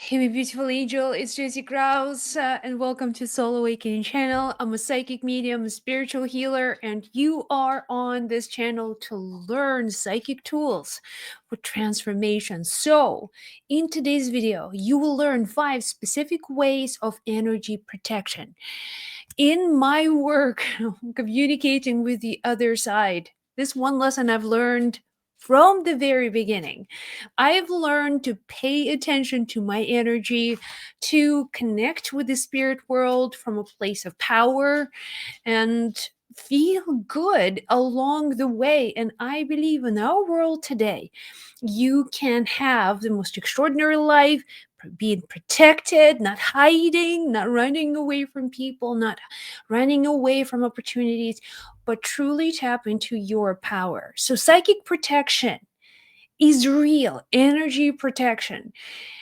Hey, my beautiful angel, it's Jessie Krause, and welcome to Soul Awakening channel. I'm a psychic medium, a spiritual healer, and you are on this channel to learn psychic tools for transformation. So, in today's video, you will learn 5 specific ways of energy protection. In my work communicating with the other side, this one lesson I've learned from the very beginning. I've learned to pay attention to my energy, to connect with the spirit world from a place of power and feel good along the way. And I believe in our world today, you can have the most extraordinary life, being protected, not hiding, not running away from people, not running away from opportunities, but truly tap into your power. So, psychic protection is real. Energy protection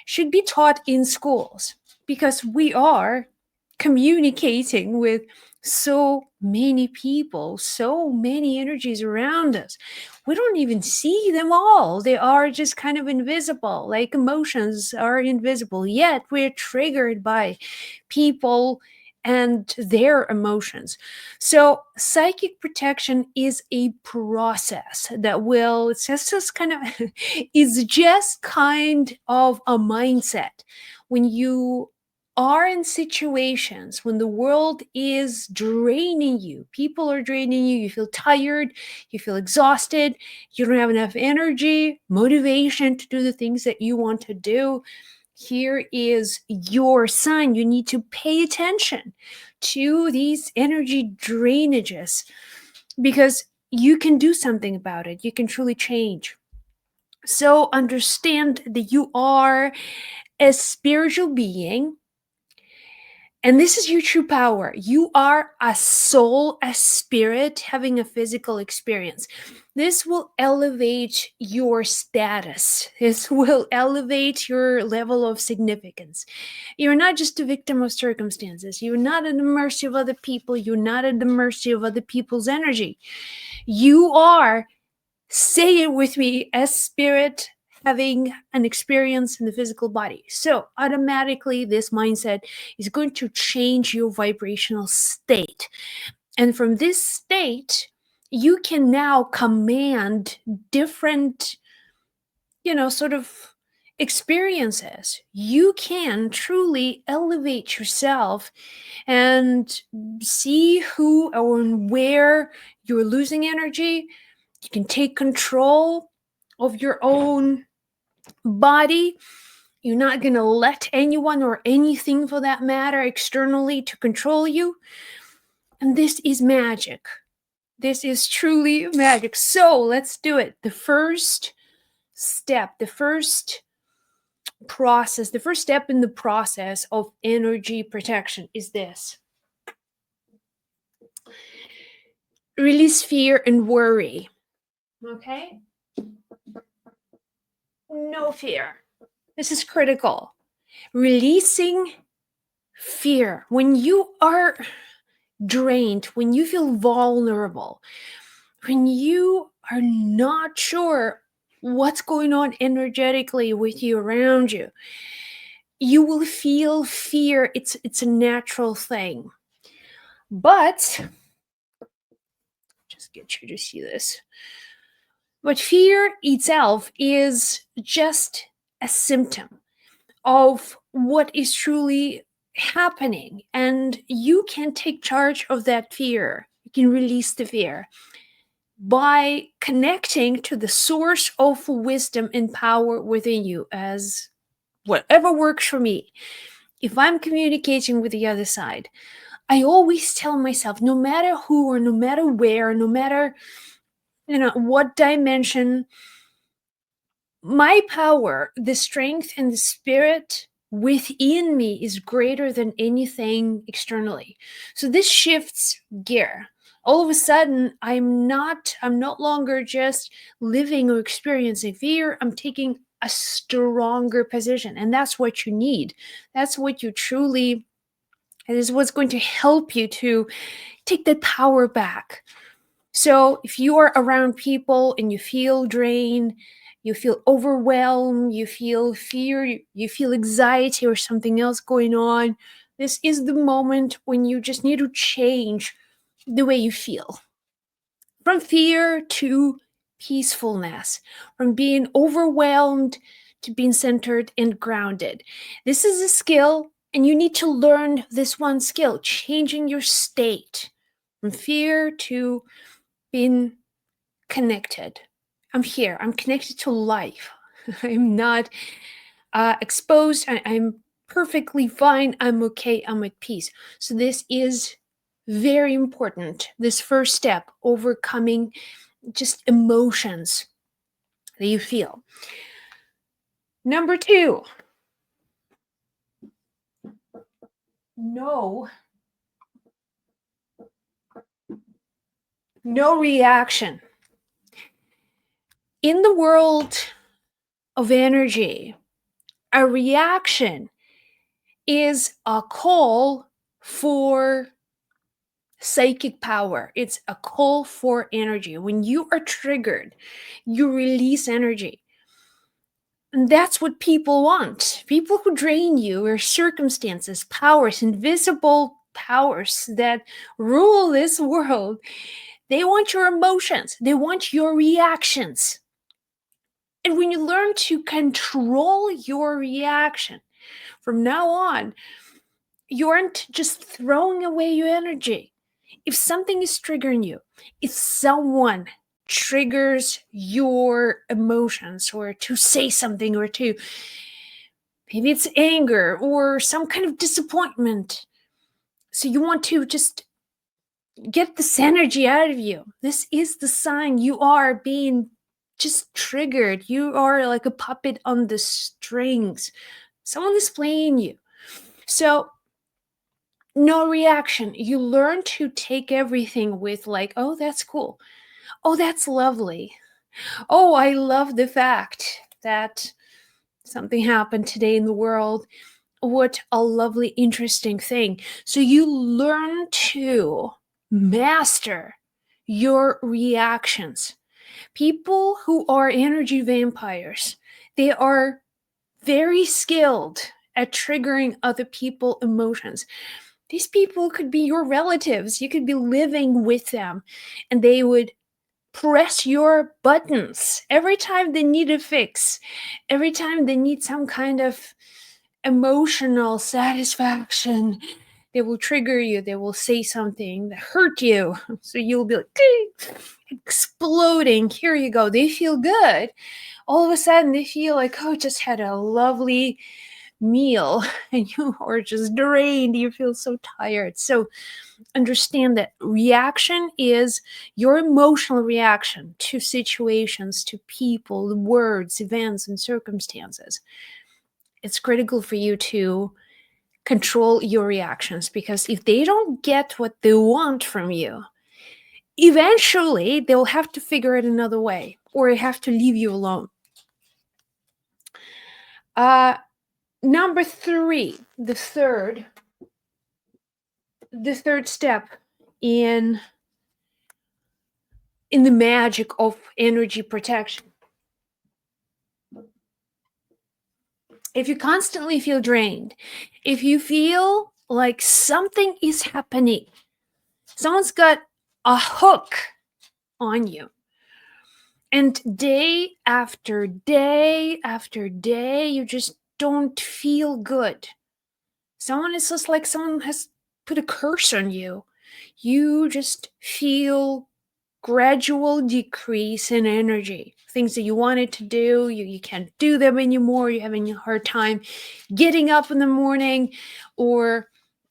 should be taught in schools because we are communicating with so many people, so many energies around us. We don't even see them all. They are just kind of invisible, like emotions are invisible, yet we're triggered by people and their emotions. So, psychic protection is a process that will, it's just kind of, is just kind of a mindset. When you are in situations when the world is draining you, people are draining you, you feel tired, you feel exhausted, you don't have enough energy, motivation to do the things that you want to do, here is your sign. You need to pay attention to these energy drainages because you can do something about it. You can truly change. So understand that you are a spiritual being, and this is your true power. You are a soul, a spirit having a physical experience. This will elevate your status. This will elevate your level of significance. You're not just a victim of circumstances. You're not at the mercy of other people. You're not at the mercy of other people's energy. You are, say it with me, a spirit having an experience in the physical body. So automatically this mindset is going to change your vibrational state. And from this state, you can now command different, sort of experiences. You can truly elevate yourself and see who or where you're losing energy. You can take control of your own body. You're not going to let anyone or anything for that matter externally to control you. And this is magic. This is truly magic. So let's do it. The first step, the first process, the first step in the process of energy protection is this: release fear and worry. Okay? No fear. This is critical. Releasing fear. When you are drained, when you feel vulnerable, when you are not sure what's going on energetically with you around you, you will feel fear. It's a natural thing. But just get you to see this. But fear itself is just a symptom of what is truly happening. And you can take charge of that fear. You can release the fear by connecting to the source of wisdom and power within you, as whatever works for me. If I'm communicating with the other side, I always tell myself, no matter who or no matter where, no matter what dimension, my power, the strength and the spirit within me is greater than anything externally. So this shifts gear. All of a sudden, I'm no longer just living or experiencing fear. I'm taking a stronger position. And that's what you need. That's what you truly, it is what's going to help you to take that power back. So if you are around people and you feel drained, you feel overwhelmed, you feel fear, you feel anxiety or something else going on, this is the moment when you just need to change the way you feel. From fear to peacefulness, from being overwhelmed to being centered and grounded. This is a skill, and you need to learn this one skill, changing your state from fear to being connected. I'm here, I'm connected to life. I'm not exposed, I'm perfectly fine, I'm okay, I'm at peace. So, this is very important. This first step, overcoming just emotions that you feel. Number two, no, no reaction. In the world of energy, a reaction is a call for psychic power. It's a call for energy. When you are triggered, you release energy. And that's what people want. People who drain you are circumstances, powers, invisible powers that rule this world. They want your emotions, they want your reactions. And when you learn to control your reaction, from now on, you aren't just throwing away your energy. If something is triggering you, if someone triggers your emotions, or to say something, or to maybe it's anger or some kind of disappointment, so you want to just get this energy out of you, this is the sign you are being just triggered. You are like a puppet on the strings. Someone is playing you. So, no reaction. You learn to take everything with, like, oh, that's cool. Oh, that's lovely. Oh, I love the fact that something happened today in the world. What a lovely, interesting thing. So you learn to master your reactions. People who are energy vampires, they are very skilled at triggering other people's emotions. These people could be your relatives. You could be living with them, and they would press your buttons every time they need a fix, every time they need some kind of emotional satisfaction. They will trigger you, they will say something that hurt you. So you'll be like, "Ding," exploding. Here you go. They feel good. All of a sudden, they feel like, oh, just had a lovely meal, and you are just drained. You feel so tired. So understand that reaction is your emotional reaction to situations, to people, words, events, and circumstances. It's critical for you to control your reactions, because if they don't get what they want from you, eventually they'll have to figure it another way, or have to leave you alone. uh Number three, the third step in the magic of energy protection. If you constantly feel drained, if you feel like something is happening, someone's got a hook on you, and day after day after day, you just don't feel good. Someone is just like someone has put a curse on you. You just feel gradual decrease in energy. Things that you wanted to do, you can't do them anymore. You're having a hard time getting up in the morning, or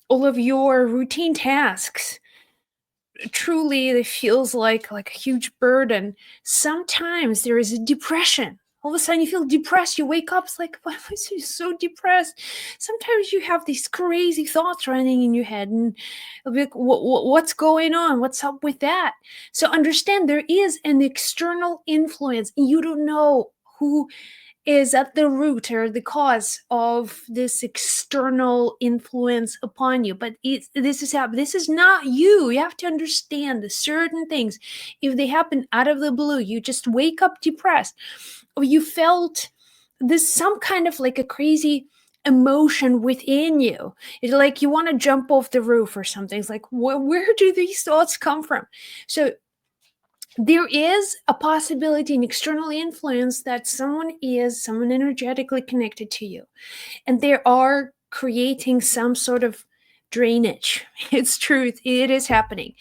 all of your routine tasks. Truly, it feels like a huge burden. Sometimes there is a depression. All of a sudden, you feel depressed. You wake up, it's like, why am I so depressed? Sometimes you have these crazy thoughts running in your head, and you'll be like, what's going on? What's up with that? So understand there is an external influence. You don't know who is at the root or the cause of this external influence upon you, but this is not you. You have to understand the certain things, if they happen out of the blue, you just wake up depressed, or you felt this some kind of like a crazy emotion within you. It's like you want to jump off the roof or something. It's like, where do these thoughts come from? So there is a possibility, an external influence, that someone energetically connected to you, and they are creating some sort of drainage. It's truth, it is happening.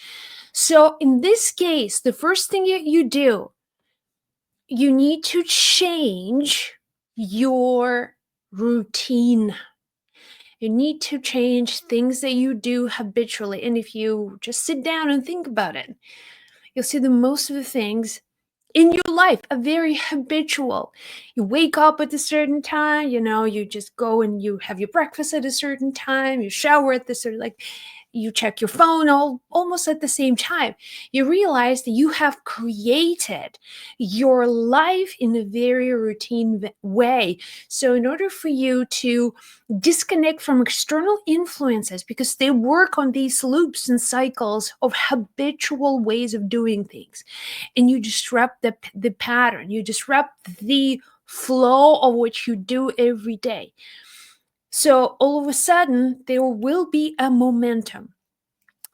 So in this case, the first thing you do, you need to change your routine. You need to change things that you do habitually. And if you just sit down and think about it, you'll see that most of the things in your life are very habitual. You wake up at a certain time, you just go and you have your breakfast at a certain time, you shower at this certain, like, you check your phone almost at the same time. You realize that you have created your life in a very routine way. So in order for you to disconnect from external influences, because they work on these loops and cycles of habitual ways of doing things, and you disrupt the pattern, you disrupt the flow of what you do every day. So all of a sudden, there will be a momentum.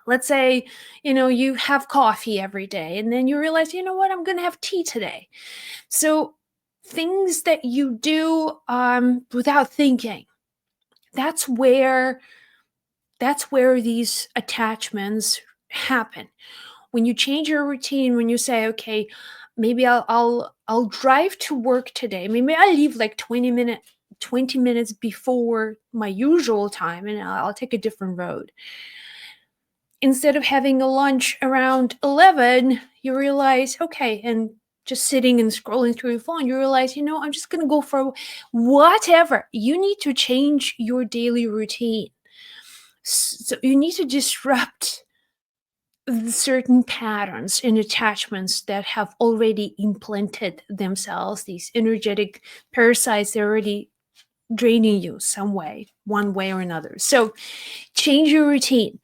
Let's say, you have coffee every day, and then you realize, you know what, I'm going to have tea today. So things that you do without thinking, that's where these attachments happen. When you change your routine, when you say, okay, maybe I'll drive to work today. Maybe I leave like 20 minutes before my usual time, and I'll take a different road. Instead of having a lunch around 11, you realize, okay, and just sitting and scrolling through your phone, you realize, I'm just going to go for whatever. You need to change your daily routine. So you need to disrupt certain patterns and attachments that have already implanted themselves, these energetic parasites. They're already draining you some way, one way or another. So change your routine,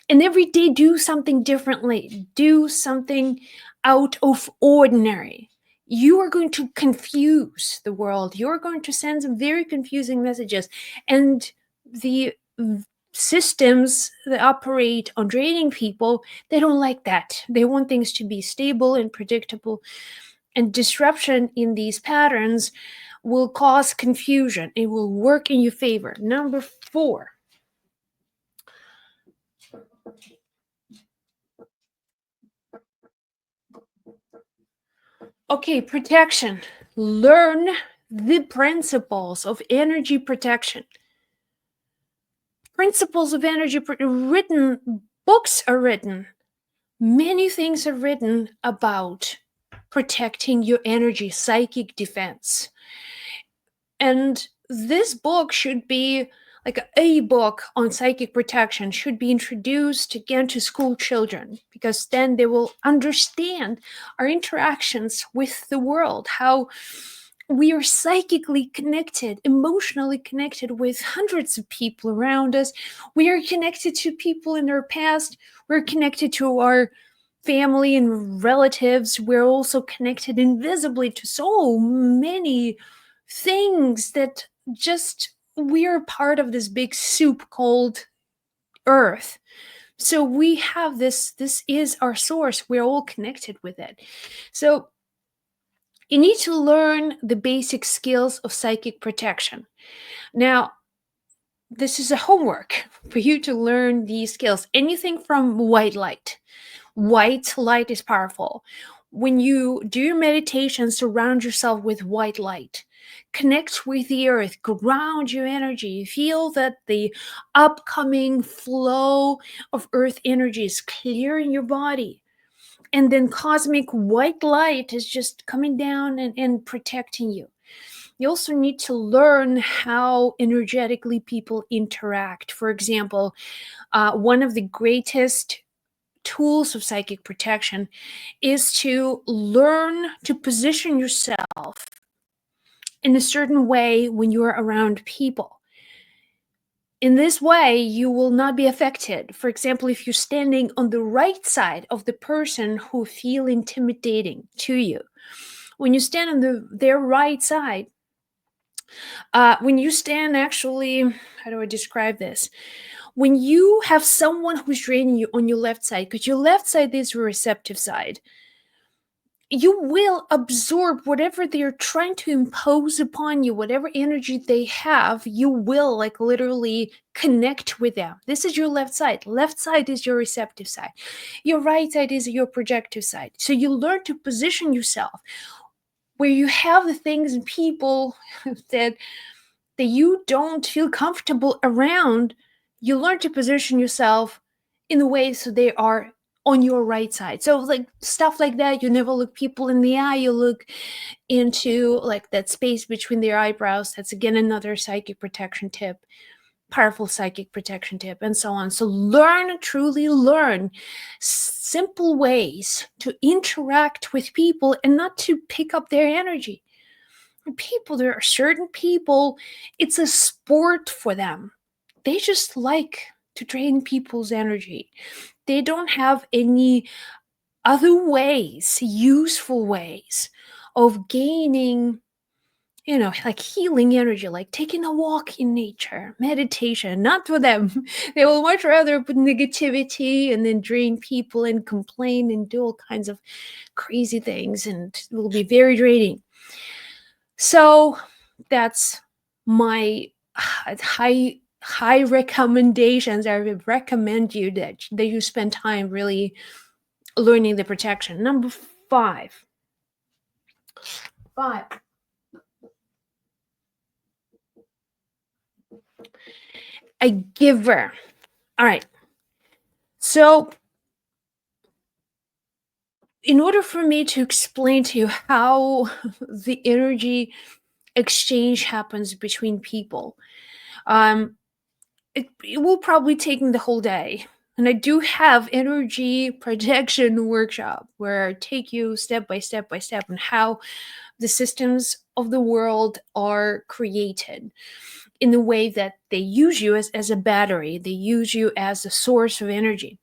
and every day do something differently, do something out of ordinary. You are going to confuse the world. You're going to send some very confusing messages, and the systems that operate on draining people, they don't like that. They want things to be stable and predictable, and disruption in these patterns will cause confusion. It will work in your favor. Number 4. Okay, protection. Learn the principles of energy protection. Principles of energy written, books are written. Many things are written about protecting your energy, psychic defense. And this book should be like a book on psychic protection, should be introduced again to school children, because then they will understand our interactions with the world, how we are psychically connected, emotionally connected with hundreds of people around us. We are connected to people in our past. We're connected to our family and relatives. We're also connected invisibly to so many things that just we're part of this big soup called Earth. So we have this is our source. We're all connected with it. So you need to learn the basic skills of psychic protection. Now, this is a homework for you to learn these skills. Anything from white light. White light is powerful. When you do your meditation, surround yourself with white light. Connect with the earth, ground your energy. Feel that the upcoming flow of earth energy is clearing your body. And then cosmic white light is just coming down and protecting you. You also need to learn how energetically people interact. For example, one of the greatest tools of psychic protection is to learn to position yourself in a certain way when you are around people. In this way, you will not be affected. For example, if you're standing on the right side of the person who feel intimidating to you, When you stand on their right side, when you stand actually, how do I describe this? When you have someone who's draining you on your left side, because your left side is your receptive side, you will absorb whatever they're trying to impose upon you, whatever energy they have, you will like literally connect with them. This is your left side. Left side is your receptive side. Your right side is your projective side. So you learn to position yourself where you have the things and people that you don't feel comfortable around. You learn to position yourself in a way so they are on your right side. So like stuff like that, you never look people in the eye, you look into like that space between their eyebrows. That's again another psychic protection tip, powerful psychic protection tip, and so on. So learn, truly learn simple ways to interact with people and not to pick up their energy. People, there are certain people, it's a sport for them. They just like to drain people's energy. They don't have any other ways, useful ways of gaining, like healing energy, like taking a walk in nature, meditation. Not for them. They will much rather put negativity and then drain people and complain and do all kinds of crazy things, and it will be very draining. So that's my high recommendations. I would recommend you that you spend time really learning the protection. Number five. Five. A giver. All right. So in order for me to explain to you how the energy exchange happens between people, um, it will probably take me the whole day. And I do have energy projection workshop where I take you step by step by step on how the systems of the world are created in the way that they use you as a battery. They use you as a source of energy.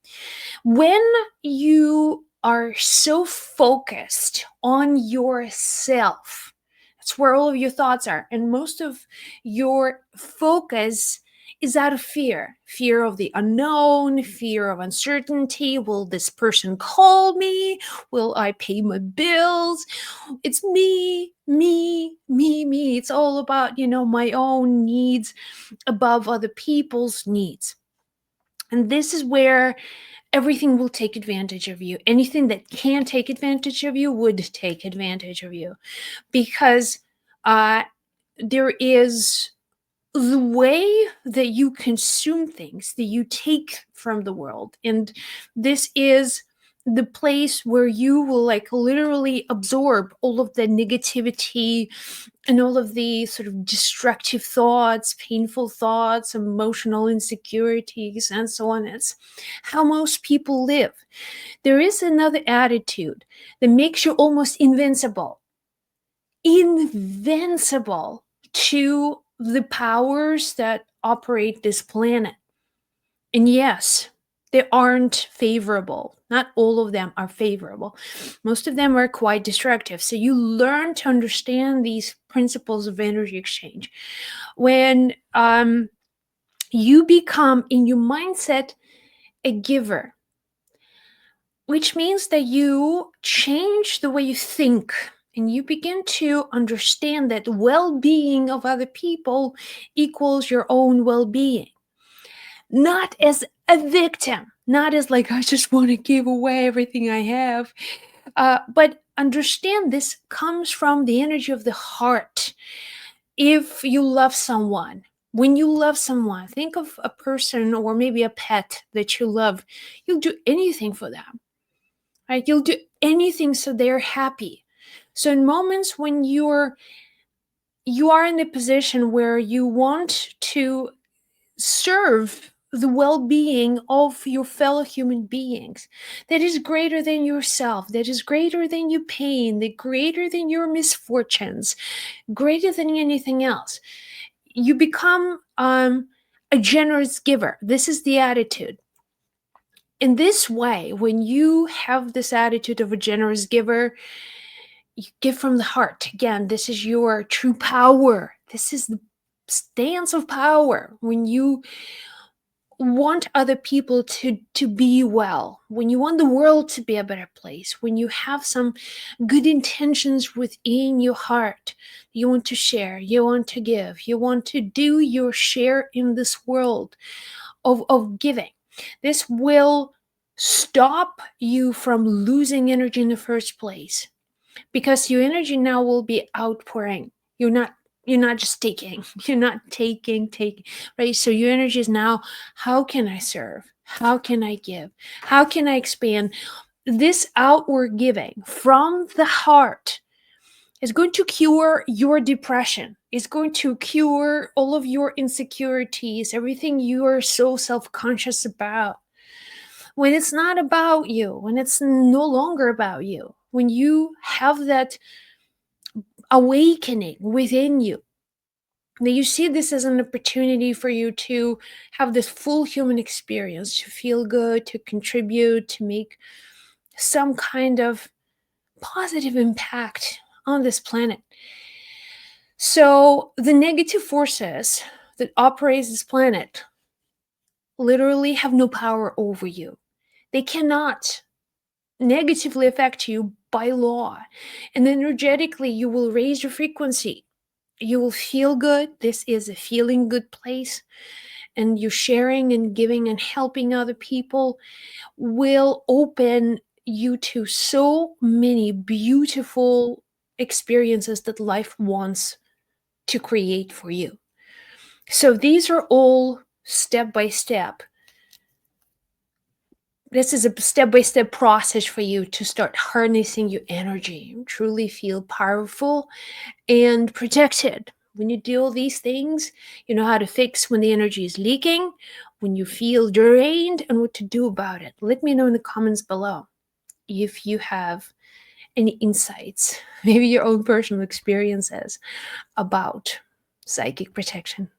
When you are so focused on yourself, that's where all of your thoughts are. And most of your focus is out of fear of the unknown, fear of uncertainty. Will this person call me? Will I pay my bills? It's me, me, me, me. It's all about, my own needs above other people's needs. And this is where everything will take advantage of you. Anything that can take advantage of you would take advantage of you, because there is the way that you consume things, that you take from the world. And this is the place where you will like literally absorb all of the negativity and all of the sort of destructive thoughts, painful thoughts, emotional insecurities, and so on. It's how most people live. There is another attitude that makes you almost invincible. Invincible to the powers that operate this planet. And yes, they aren't favorable. Not all of them are favorable. Most of them are quite destructive. So you learn to understand these principles of energy exchange when you become in your mindset a giver, which means that you change the way you think and you begin to understand that well-being of other people equals your own well-being. Not as a victim, not as like, I just want to give away everything I have. But understand this comes from the energy of the heart. If you love someone, when you love someone, think of a person or maybe a pet that you love, you'll do anything for them, right? You'll do anything so they're happy. So in moments when you are in a position where you want to serve the well-being of your fellow human beings, that is greater than yourself, that is greater than your pain, that greater than your misfortunes, greater than anything else, you become a generous giver. This is the attitude. In this way, when you have this attitude of a generous giver, You give from the heart. Again, this is your true power. This is the stance of power. When you want other people to be well, when you want the world to be a better place, when you have some good intentions within your heart, you want to share, you want to give, you want to do your share in this world of giving. This will stop you from losing energy in the first place, because your energy now will be outpouring. You're not just taking. You're not taking, right? So your energy is now, how can I serve? How can I give? How can I expand? This outward giving from the heart is going to cure your depression. It's going to cure all of your insecurities, everything you are so self-conscious about. When it's not about you, when it's no longer about you, when you have that awakening within you, that you see this as an opportunity for you to have this full human experience, to feel good, to contribute, to make some kind of positive impact on this planet. So the negative forces that operate this planet literally have no power over you. They cannot negatively affect you by law. And energetically, you will raise your frequency. You will feel good. This is a feeling good place. And you sharing and giving and helping other people will open you to so many beautiful experiences that life wants to create for you. So these are all step by step. This is a step by step process for you to start harnessing your energy, truly feel powerful and protected. When you do all these things, you know how to fix when the energy is leaking, when you feel drained, and what to do about it. Let me know in the comments below if you have any insights, maybe your own personal experiences about psychic protection.